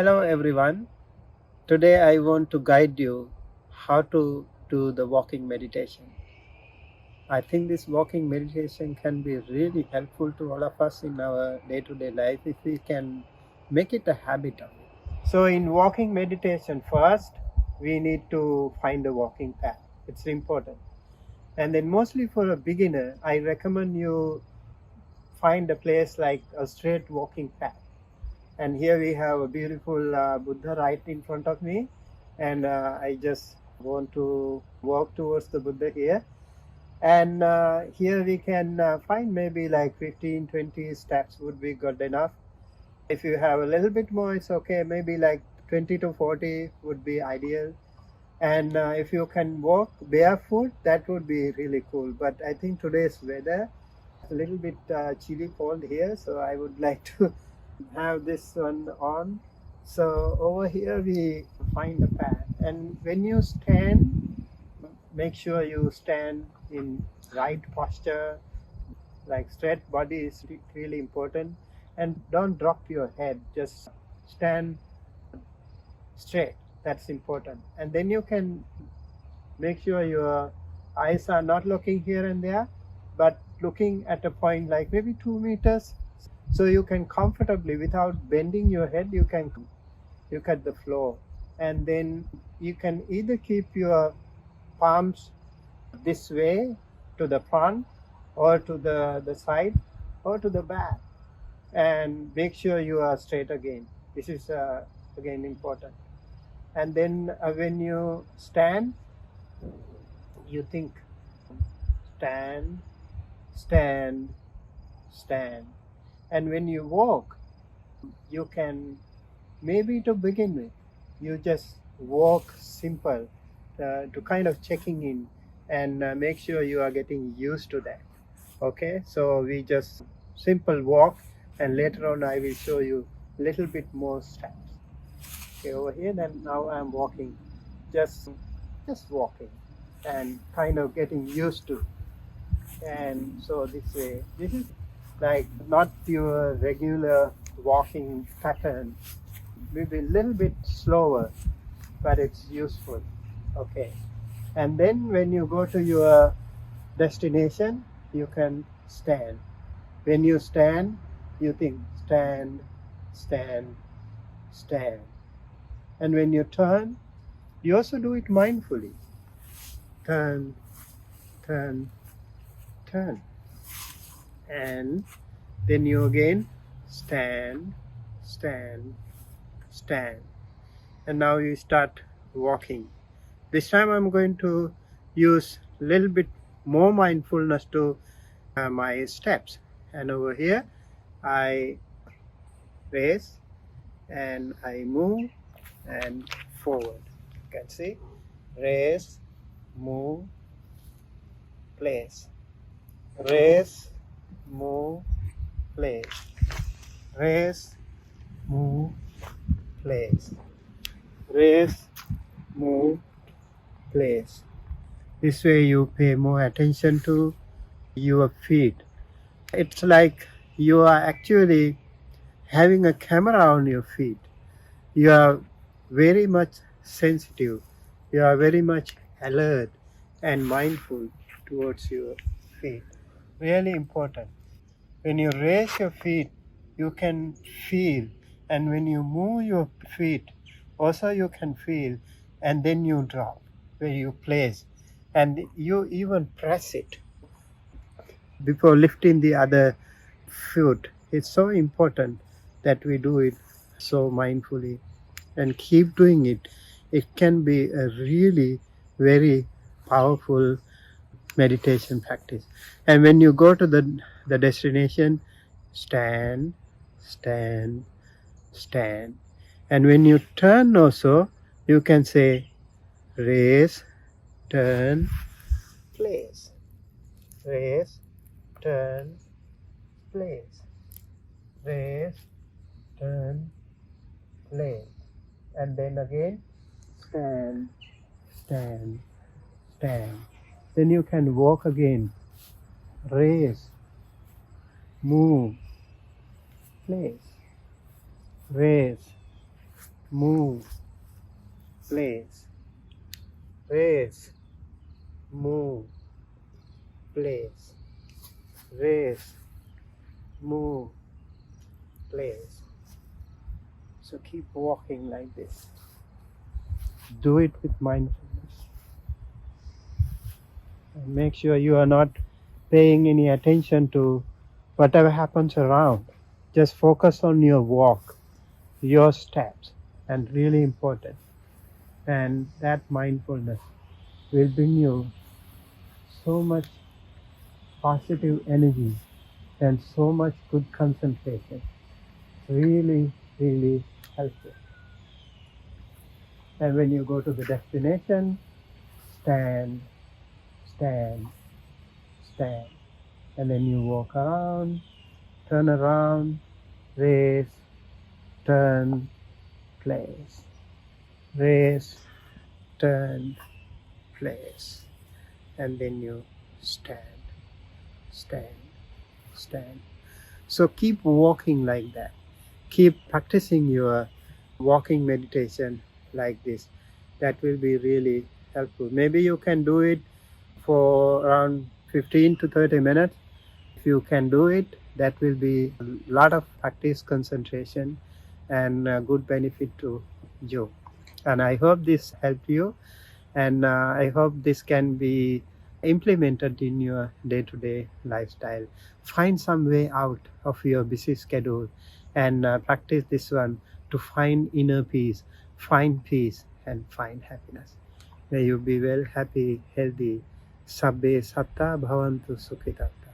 Hello everyone. Today I want to guide you how to do the walking meditation. I think this walking meditation can be really helpful to all of us in our day-to-day life if we can make it a habit of it. So in walking meditation, first we need to find a walking path. It's important. And then mostly for a beginner, I recommend you find a place like a straight walking path. And here we have a beautiful Buddha right in front of me, and I just want to walk towards the Buddha here. And here we can find maybe like 15-20 steps would be good enough. If you have a little bit more, it's okay. Maybe like 20 to 40 would be ideal. And if you can walk barefoot, that would be really cool. But I think today's weather is a little bit chilly cold here, so I would like to have this one on. So over here we find a path, and when you stand, make sure you stand in right posture, like straight body is really important, and don't drop your head, just stand straight. That's important. And then you can make sure your eyes are not looking here and there, but looking at a point like maybe 2 meters. So you can comfortably, without bending your head, you can look at the floor. And then you can either keep your palms this way to the front, or to the side, or to the back. And make sure you are straight again. This is again important. And then when you stand, you think stand, stand, stand. And when you walk, you can, maybe to begin with, you just walk simple to kind of checking in and make sure you are getting used to that. Okay, so we just simple walk, and later on I will show you a little bit more steps. Okay, over here, then now I'm walking, just walking and kind of getting used to. And so this way, this is like not your regular walking pattern, maybe a little bit slower, but it's useful. Okay, and then when you go to your destination, you can stand. When you stand, you think stand, stand, stand. And when you turn, you also do it mindfully. Turn, turn, turn. And then you again stand, stand, stand. And now you start walking. This time I'm going to use a little bit more mindfulness to my steps. And over here I raise and I move and forward. You can see, raise, move, place, raise, move, place, raise, move, place, raise, move, place. This way you pay more attention to your feet. It's like you are actually having a camera on your feet. You are very much sensitive. You are very much alert and mindful towards your feet. Really important. When you raise your feet, you can feel, and when you move your feet, also you can feel, and then you drop where you place, and you even press it before lifting the other foot. It's so important that we do it so mindfully and keep doing it. It can be a really very powerful meditation practice. And when you go to the destination, stand, stand, stand. And when you turn also, you can say raise, turn, place, raise, turn, place, raise, turn, place. And then again stand, stand, stand. Then you can walk again, raise, move, place, raise, move, place, raise, move, place, raise, move, place. So keep walking like this. Do it with mindfulness. And make sure you are not paying any attention to whatever happens around. Just focus on your walk, your steps, and really important. And that mindfulness will bring you so much positive energy and so much good concentration. Really, really helpful. And when you go to the destination, stand, stand, stand. And then you walk around, turn around, raise, turn, place. Raise, turn, place. And then you stand, stand, stand. So keep walking like that. Keep practicing your walking meditation like this. That will be really helpful. Maybe you can do it for around 15 to 30 minutes. If you can do it, that will be a lot of practice, concentration, and good benefit to you. And I hope this helped you, and I hope this can be implemented in your day-to-day lifestyle. Find some way out of your busy schedule and practice this one to find inner peace, and find happiness. May you be well, happy, healthy. Sabbe satta bhavantu sukhitatta.